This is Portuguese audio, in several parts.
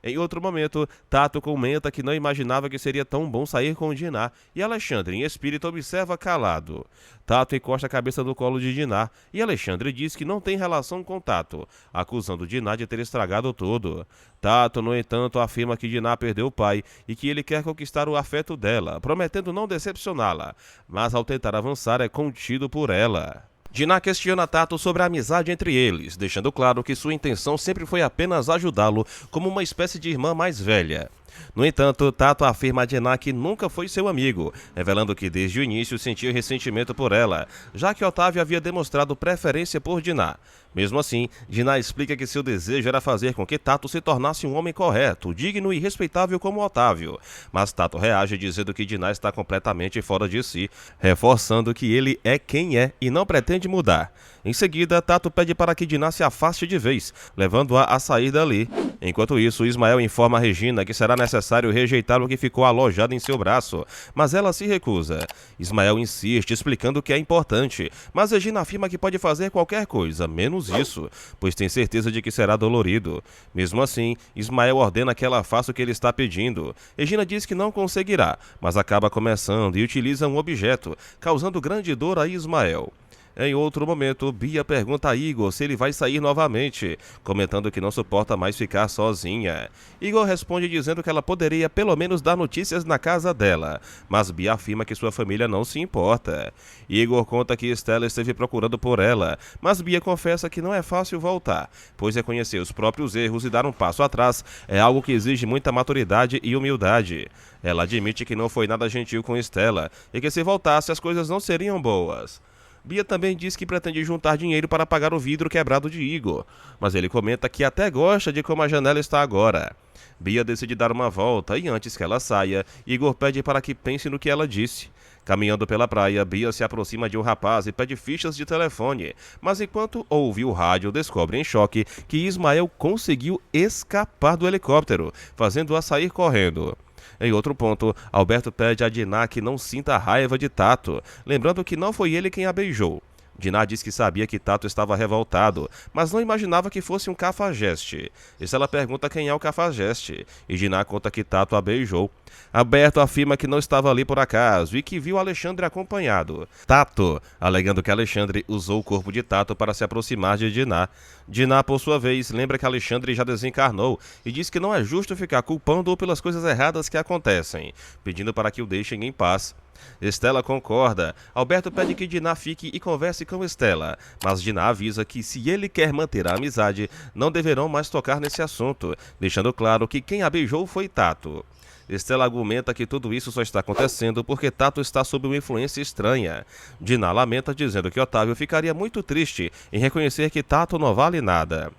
Em outro momento, Tato comenta que não imaginava que seria tão bom sair com Diná, e Alexandre, em espírito, observa calado. Tato encosta a cabeça no colo de Diná, e Alexandre diz que não tem relação com Tato, acusando Diná de ter estragado tudo. Tato, no entanto, afirma que Diná perdeu o pai e que ele quer conquistar o afeto dela, prometendo não decepcioná-la, mas ao tentar avançar é contido por ela. Diná questiona Tato sobre a amizade entre eles, deixando claro que sua intenção sempre foi apenas ajudá-lo como uma espécie de irmã mais velha. No entanto, Tato afirma a Diná que nunca foi seu amigo, revelando que desde o início sentia ressentimento por ela, já que Otávio havia demonstrado preferência por Diná. Mesmo assim, Diná explica que seu desejo era fazer com que Tato se tornasse um homem correto, digno e respeitável como Otávio. Mas Tato reage dizendo que Diná está completamente fora de si, reforçando que ele é quem é e não pretende mudar. Em seguida, Tato pede para que Diná se afaste de vez, levando-a a sair dali. Enquanto isso, Ismael informa a Regina que será necessário rejeitar o que ficou alojado em seu braço, mas ela se recusa. Ismael insiste, explicando que é importante, mas Regina afirma que pode fazer qualquer coisa, menos isso, pois tem certeza de que será dolorido. Mesmo assim, Ismael ordena que ela faça o que ele está pedindo. Regina diz que não conseguirá, mas acaba começando e utiliza um objeto, causando grande dor a Ismael. Em outro momento, Bia pergunta a Igor se ele vai sair novamente, comentando que não suporta mais ficar sozinha. Igor responde dizendo que ela poderia pelo menos dar notícias na casa dela, mas Bia afirma que sua família não se importa. Igor conta que Stella esteve procurando por ela, mas Bia confessa que não é fácil voltar, pois reconhecer os próprios erros e dar um passo atrás é algo que exige muita maturidade e humildade. Ela admite que não foi nada gentil com Stella e que se voltasse as coisas não seriam boas. Bia também diz que pretende juntar dinheiro para pagar o vidro quebrado de Igor, mas ele comenta que até gosta de como a janela está agora. Bia decide dar uma volta e antes que ela saia, Igor pede para que pense no que ela disse. Caminhando pela praia, Bia se aproxima de um rapaz e pede fichas de telefone, mas enquanto ouve o rádio, descobre em choque que Ismael conseguiu escapar do helicóptero, fazendo-a sair correndo. Em outro ponto, Alberto pede a Diná que não sinta raiva de Tato, lembrando que não foi ele quem a beijou. Diná diz que sabia que Tato estava revoltado, mas não imaginava que fosse um cafajeste. Estela pergunta quem é o cafajeste, e Diná conta que Tato a beijou. Alberto afirma que não estava ali por acaso e que viu Alexandre acompanhado. Tato, alegando que Alexandre usou o corpo de Tato para se aproximar de Diná. Diná, por sua vez, lembra que Alexandre já desencarnou e diz que não é justo ficar culpando-o pelas coisas erradas que acontecem, pedindo para que o deixem em paz. Estela concorda. Alberto pede que Diná fique e converse com Estela, mas Diná avisa que se ele quer manter a amizade, não deverão mais tocar nesse assunto, deixando claro que quem a beijou foi Tato. Estela argumenta que tudo isso só está acontecendo porque Tato está sob uma influência estranha. Diná lamenta dizendo que Otávio ficaria muito triste em reconhecer que Tato não vale nada.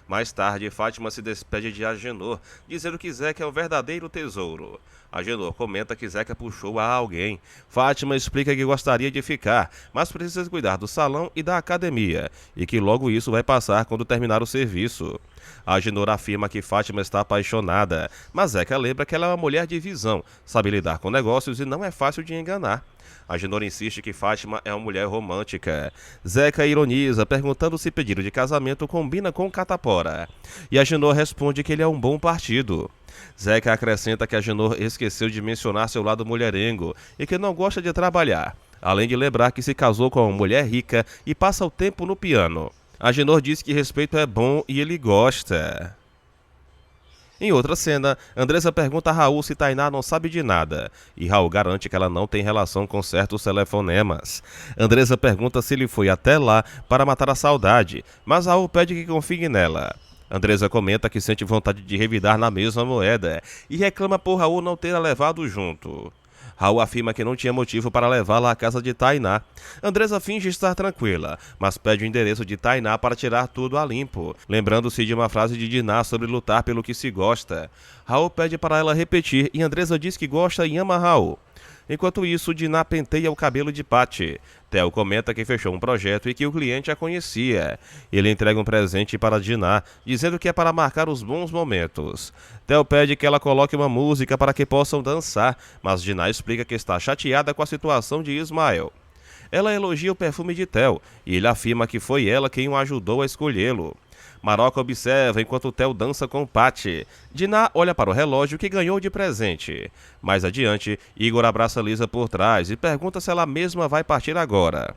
Mais tarde, Fátima se despede de Agenor, dizendo que Zeca é o verdadeiro tesouro. Agenor comenta que Zeca puxou a alguém. Fátima explica que gostaria de ficar, mas precisa cuidar do salão e da academia, e que logo isso vai passar quando terminar o serviço. Agenor afirma que Fátima está apaixonada, mas Zeca lembra que ela é uma mulher de visão, sabe lidar com negócios e não é fácil de enganar. Agenor insiste que Fátima é uma mulher romântica. Zeca ironiza, perguntando se pedido de casamento combina com Catapora. E Agenor responde que ele é um bom partido. Zeca acrescenta que Agenor esqueceu de mencionar seu lado mulherengo e que não gosta de trabalhar, além de lembrar que se casou com uma mulher rica e passa o tempo no piano. Agenor diz que respeito é bom e ele gosta. Em outra cena, Andressa pergunta a Raul se Tainá não sabe de nada, e Raul garante que ela não tem relação com certos telefonemas. Andressa pergunta se ele foi até lá para matar a saudade, mas Raul pede que confie nela. Andressa comenta que sente vontade de revidar na mesma moeda, e reclama por Raul não ter a levado junto. Raul afirma que não tinha motivo para levá-la à casa de Tainá. Andressa finge estar tranquila, mas pede o endereço de Tainá para tirar tudo a limpo, lembrando-se de uma frase de Diná sobre lutar pelo que se gosta. Raul pede para ela repetir e Andressa diz que gosta e ama Raul. Enquanto isso, Diná penteia o cabelo de Paty. Theo comenta que fechou um projeto e que o cliente a conhecia. Ele entrega um presente para Diná, dizendo que é para marcar os bons momentos. Theo pede que ela coloque uma música para que possam dançar, mas Diná explica que está chateada com a situação de Ismael. Ela elogia o perfume de Theo e ele afirma que foi ela quem o ajudou a escolhê-lo. Maroca observa enquanto Theo dança com Paty. Diná olha para o relógio que ganhou de presente. Mais adiante, Igor abraça Lisa por trás e pergunta se ela mesma vai partir agora.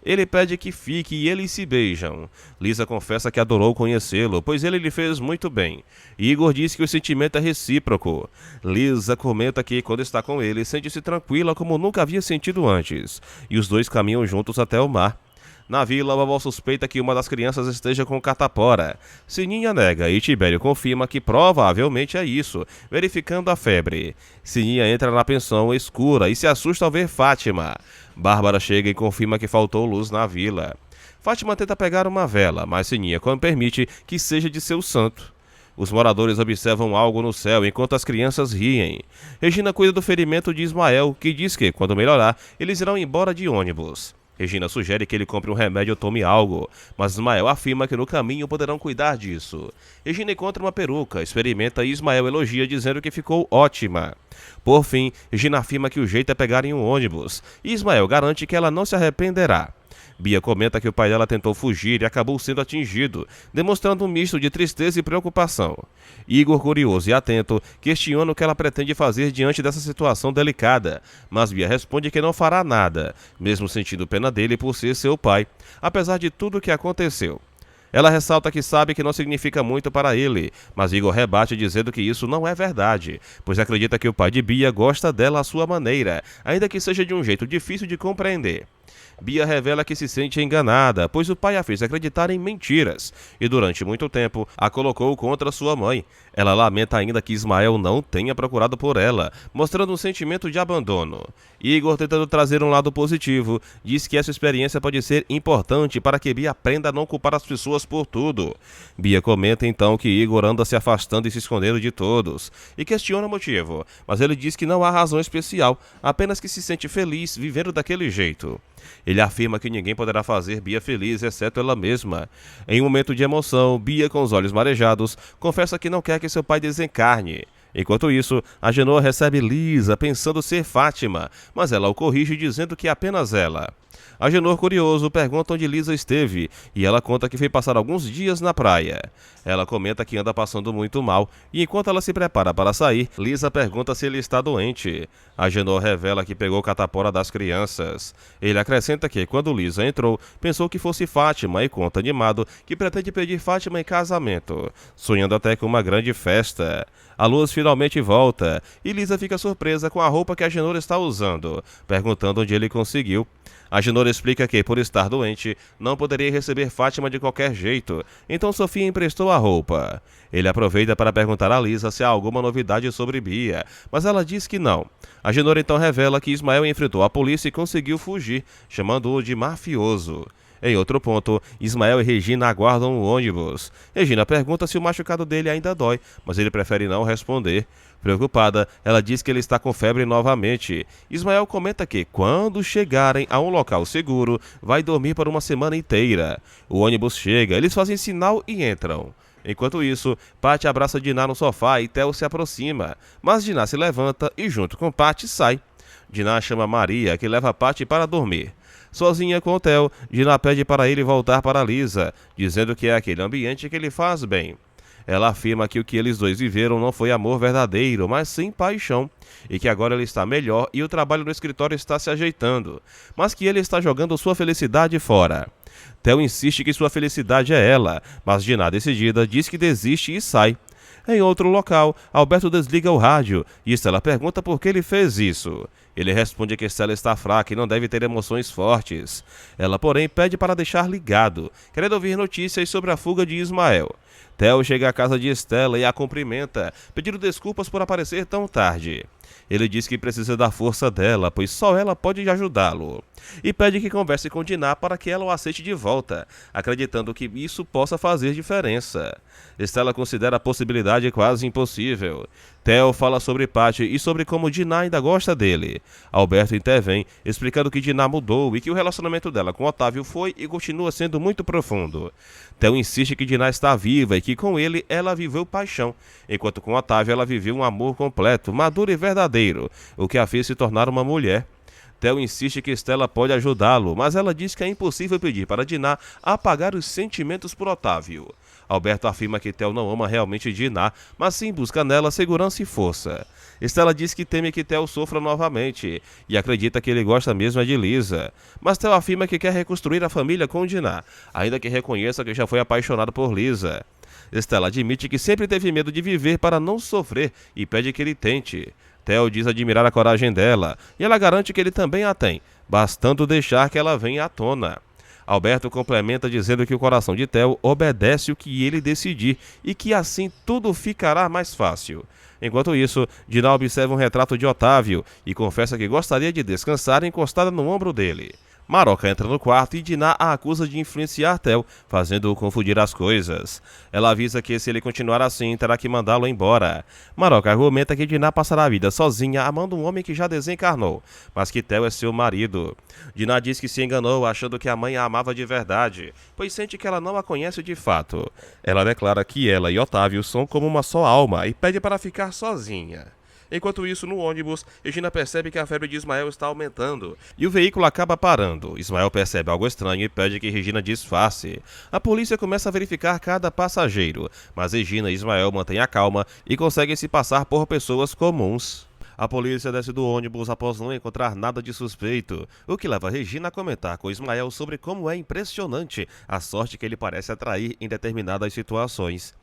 Ele pede que fique e eles se beijam. Lisa confessa que adorou conhecê-lo, pois ele lhe fez muito bem. Igor diz que o sentimento é recíproco. Lisa comenta que, quando está com ele, sente-se tranquila como nunca havia sentido antes. E os dois caminham juntos até o mar. Na vila, a vovó suspeita que uma das crianças esteja com catapora. Sininha nega e Tibério confirma que provavelmente é isso, verificando a febre. Sininha entra na pensão escura e se assusta ao ver Fátima. Bárbara chega e confirma que faltou luz na vila. Fátima tenta pegar uma vela, mas Sininha permite que seja de seu santo. Os moradores observam algo no céu enquanto as crianças riem. Regina cuida do ferimento de Ismael, que diz que, quando melhorar, eles irão embora de ônibus. Regina sugere que ele compre um remédio ou tome algo, mas Ismael afirma que no caminho poderão cuidar disso. Regina encontra uma peruca, experimenta e Ismael elogia dizendo que ficou ótima. Por fim, Regina afirma que o jeito é pegar em um ônibus, e Ismael garante que ela não se arrependerá. Bia comenta que o pai dela tentou fugir e acabou sendo atingido, demonstrando um misto de tristeza e preocupação. Igor, curioso e atento, questiona o que ela pretende fazer diante dessa situação delicada, mas Bia responde que não fará nada, mesmo sentindo pena dele por ser seu pai, apesar de tudo o que aconteceu. Ela ressalta que sabe que não significa muito para ele, mas Igor rebate dizendo que isso não é verdade, pois acredita que o pai de Bia gosta dela à sua maneira, ainda que seja de um jeito difícil de compreender. Bia revela que se sente enganada, pois o pai a fez acreditar em mentiras e durante muito tempo a colocou contra sua mãe. Ela lamenta ainda que Ismael não tenha procurado por ela, mostrando um sentimento de abandono. Igor, tentando trazer um lado positivo, diz que essa experiência pode ser importante para que Bia aprenda a não culpar as pessoas por tudo. Bia comenta então que Igor anda se afastando e se escondendo de todos, e questiona o motivo, mas ele diz que não há razão especial, apenas que se sente feliz vivendo daquele jeito. Ele afirma que ninguém poderá fazer Bia feliz, exceto ela mesma. Em um momento de emoção, Bia, com os olhos marejados, confessa que não quer que seu pai desencarne. Enquanto isso, Agenor recebe Lisa, pensando ser Fátima, mas ela o corrige dizendo que é apenas ela. Agenor, curioso, pergunta onde Lisa esteve, e ela conta que foi passar alguns dias na praia. Ela comenta que anda passando muito mal, e enquanto ela se prepara para sair, Lisa pergunta se ele está doente. Agenor revela que pegou catapora das crianças. Ele acrescenta que, quando Lisa entrou, pensou que fosse Fátima e conta animado que pretende pedir Fátima em casamento, sonhando até com uma grande festa. A luz finalmente volta, e Lisa fica surpresa com a roupa que Agenor está usando, perguntando onde ele conseguiu. Agenor explica que, por estar doente, não poderia receber Fátima de qualquer jeito, então Sofia emprestou a roupa. Ele aproveita para perguntar a Lisa se há alguma novidade sobre Bia, mas ela diz que não. Agenor então revela que Ismael enfrentou a polícia e conseguiu fugir, chamando-o de mafioso. Em outro ponto, Ismael e Regina aguardam o ônibus. Regina pergunta se o machucado dele ainda dói, mas ele prefere não responder. Preocupada, ela diz que ele está com febre novamente. Ismael comenta que, quando chegarem a um local seguro, vai dormir por uma semana inteira. O ônibus chega, eles fazem sinal e entram. Enquanto isso, Paty abraça Diná no sofá e Theo se aproxima, mas Diná se levanta e, junto com Paty, sai. Diná chama Maria, que leva Paty para dormir. Sozinha com o Theo, Diná pede para ele voltar para Lisa, dizendo que é aquele ambiente que lhe faz bem. Ela afirma que o que eles dois viveram não foi amor verdadeiro, mas sim paixão, e que agora ele está melhor e o trabalho no escritório está se ajeitando, mas que ele está jogando sua felicidade fora. Theo insiste que sua felicidade é ela, mas Diná, decidida, diz que desiste e sai. Em outro local, Alberto desliga o rádio e Estela pergunta por que ele fez isso. Ele responde que Estela está fraca e não deve ter emoções fortes. Ela, porém, pede para deixar ligado, querendo ouvir notícias sobre a fuga de Ismael. Theo chega à casa de Estela e a cumprimenta, pedindo desculpas por aparecer tão tarde. Ele diz que precisa da força dela, pois só ela pode ajudá-lo. E pede que converse com Diná para que ela o aceite de volta, acreditando que isso possa fazer diferença. Estela considera a possibilidade quase impossível. Theo fala sobre Paty e sobre como Diná ainda gosta dele. Alberto intervém, explicando que Diná mudou e que o relacionamento dela com Otávio foi e continua sendo muito profundo. Theo insiste que Diná está viva e que com ele ela viveu paixão, enquanto com Otávio ela viveu um amor completo, maduro e verdadeiro, o que a fez se tornar uma mulher. Theo insiste que Estela pode ajudá-lo, mas ela diz que é impossível pedir para Diná apagar os sentimentos por Otávio. Alberto afirma que Theo não ama realmente Dinah, mas sim busca nela segurança e força. Estela diz que teme que Theo sofra novamente e acredita que ele gosta mesmo é de Lisa. Mas Theo afirma que quer reconstruir a família com Dinah, ainda que reconheça que já foi apaixonado por Lisa. Estela admite que sempre teve medo de viver para não sofrer e pede que ele tente. Theo diz admirar a coragem dela e ela garante que ele também a tem, bastando deixar que ela venha à tona. Alberto complementa dizendo que o coração de Theo obedece o que ele decidir e que assim tudo ficará mais fácil. Enquanto isso, Dinah observa um retrato de Otávio e confessa que gostaria de descansar encostada no ombro dele. Maroca entra no quarto e Dinah a acusa de influenciar Theo, fazendo-o confundir as coisas. Ela avisa que se ele continuar assim, terá que mandá-lo embora. Maroca argumenta que Dinah passará a vida sozinha amando um homem que já desencarnou, mas que Theo é seu marido. Dinah diz que se enganou achando que a mãe a amava de verdade, pois sente que ela não a conhece de fato. Ela declara que ela e Otávio são como uma só alma e pede para ficar sozinha. Enquanto isso, no ônibus, Regina percebe que a febre de Ismael está aumentando e o veículo acaba parando. Ismael percebe algo estranho e pede que Regina disfarce. A polícia começa a verificar cada passageiro, mas Regina e Ismael mantêm a calma e conseguem se passar por pessoas comuns. A polícia desce do ônibus após não encontrar nada de suspeito, o que leva Regina a comentar com Ismael sobre como é impressionante a sorte que ele parece atrair em determinadas situações.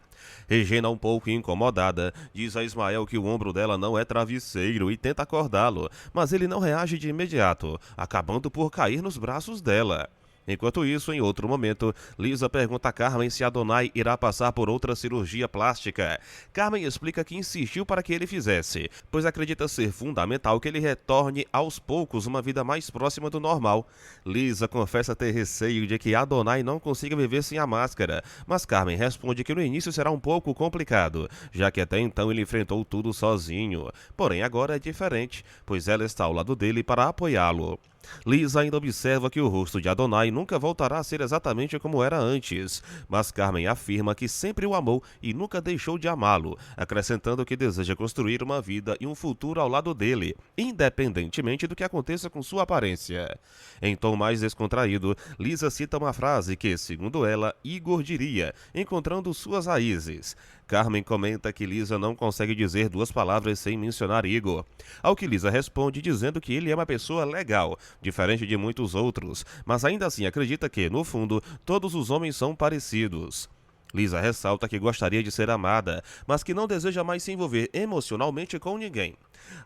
Regina, um pouco incomodada, diz a Ismael que o ombro dela não é travesseiro e tenta acordá-lo, mas ele não reage de imediato, acabando por cair nos braços dela. Enquanto isso, em outro momento, Lisa pergunta a Carmen se Adonai irá passar por outra cirurgia plástica. Carmen explica que insistiu para que ele fizesse, pois acredita ser fundamental que ele retorne aos poucos uma vida mais próxima do normal. Lisa confessa ter receio de que Adonai não consiga viver sem a máscara, mas Carmen responde que no início será um pouco complicado, já que até então ele enfrentou tudo sozinho. Porém, agora é diferente, pois ela está ao lado dele para apoiá-lo. Lisa ainda observa que o rosto de Adonai nunca voltará a ser exatamente como era antes, mas Carmen afirma que sempre o amou e nunca deixou de amá-lo, acrescentando que deseja construir uma vida e um futuro ao lado dele, independentemente do que aconteça com sua aparência. Em tom mais descontraído, Lisa cita uma frase que, segundo ela, Igor diria, encontrando suas raízes. Carmen comenta que Lisa não consegue dizer duas palavras sem mencionar Igor, ao que Lisa responde dizendo que ele é uma pessoa legal, diferente de muitos outros, mas ainda assim acredita que, no fundo, todos os homens são parecidos. Lisa ressalta que gostaria de ser amada, mas que não deseja mais se envolver emocionalmente com ninguém.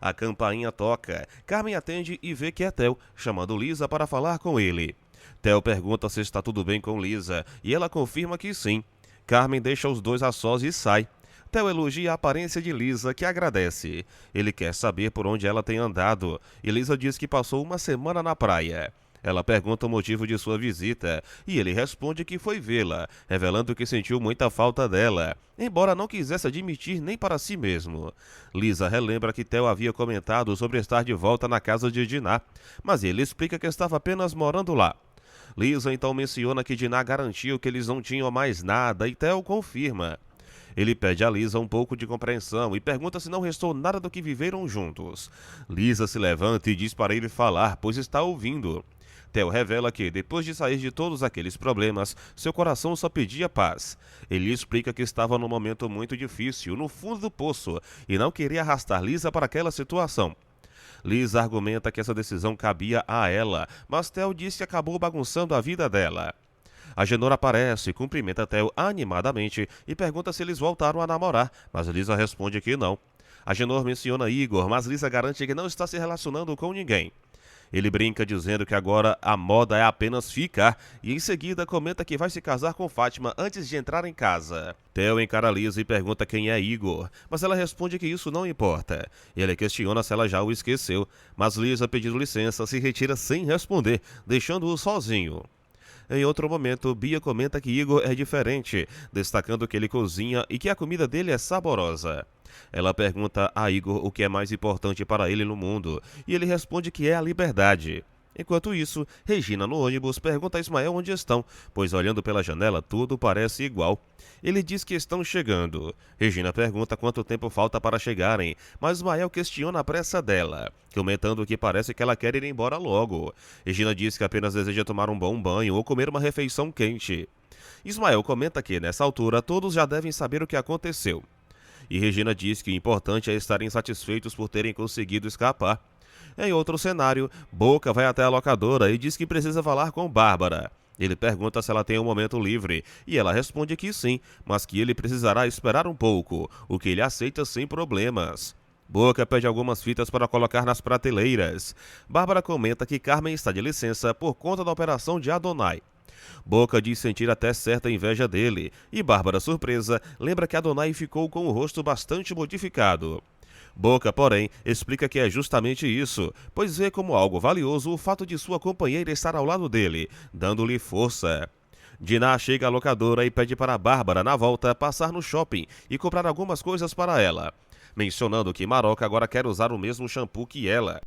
A campainha toca, Carmen atende e vê que é Theo, chamando Lisa para falar com ele. Theo pergunta se está tudo bem com Lisa, e ela confirma que sim. Carmen deixa os dois a sós e sai. Theo elogia a aparência de Lisa, que agradece. Ele quer saber por onde ela tem andado, e Lisa diz que passou uma semana na praia. Ela pergunta o motivo de sua visita, e ele responde que foi vê-la, revelando que sentiu muita falta dela, embora não quisesse admitir nem para si mesmo. Lisa relembra que Theo havia comentado sobre estar de volta na casa de Dinah, mas ele explica que estava apenas morando lá. Lisa então menciona que Dinah garantiu que eles não tinham mais nada e Theo confirma. Ele pede a Lisa um pouco de compreensão e pergunta se não restou nada do que viveram juntos. Lisa se levanta e diz para ele falar, pois está ouvindo. Theo revela que, depois de sair de todos aqueles problemas, seu coração só pedia paz. Ele explica que estava num momento muito difícil, no fundo do poço, e não queria arrastar Lisa para aquela situação. Lisa argumenta que essa decisão cabia a ela, mas Theo diz que acabou bagunçando a vida dela. Agenor aparece, cumprimenta Theo animadamente e pergunta se eles voltaram a namorar, mas Lisa responde que não. Agenor menciona Igor, mas Lisa garante que não está se relacionando com ninguém. Ele brinca dizendo que agora a moda é apenas ficar e em seguida comenta que vai se casar com Fátima antes de entrar em casa. Theo encara Lisa e pergunta quem é Igor, mas ela responde que isso não importa. Ele questiona se ela já o esqueceu, mas Lisa, pedindo licença, se retira sem responder, deixando-o sozinho. Em outro momento, Bia comenta que Igor é diferente, destacando que ele cozinha e que a comida dele é saborosa. Ela pergunta a Igor o que é mais importante para ele no mundo, e ele responde que é a liberdade. Enquanto isso, Regina no ônibus pergunta a Ismael onde estão, pois olhando pela janela tudo parece igual. Ele diz que estão chegando. Regina pergunta quanto tempo falta para chegarem, mas Ismael questiona a pressa dela, comentando que parece que ela quer ir embora logo. Regina diz que apenas deseja tomar um bom banho ou comer uma refeição quente. Ismael comenta que, nessa altura, todos já devem saber o que aconteceu. E Regina diz que o importante é estarem satisfeitos por terem conseguido escapar. Em outro cenário, Boca vai até a locadora e diz que precisa falar com Bárbara. Ele pergunta se ela tem um momento livre, e ela responde que sim, mas que ele precisará esperar um pouco, o que ele aceita sem problemas. Boca pede algumas fitas para colocar nas prateleiras. Bárbara comenta que Carmen está de licença por conta da operação de Adonai. Boca diz sentir até certa inveja dele, e Bárbara, surpresa, lembra que Adonai ficou com o rosto bastante modificado. Boca, porém, explica que é justamente isso, pois vê como algo valioso o fato de sua companheira estar ao lado dele, dando-lhe força. Diná chega à locadora e pede para Bárbara, na volta, passar no shopping e comprar algumas coisas para ela, mencionando que Maroca agora quer usar o mesmo shampoo que ela.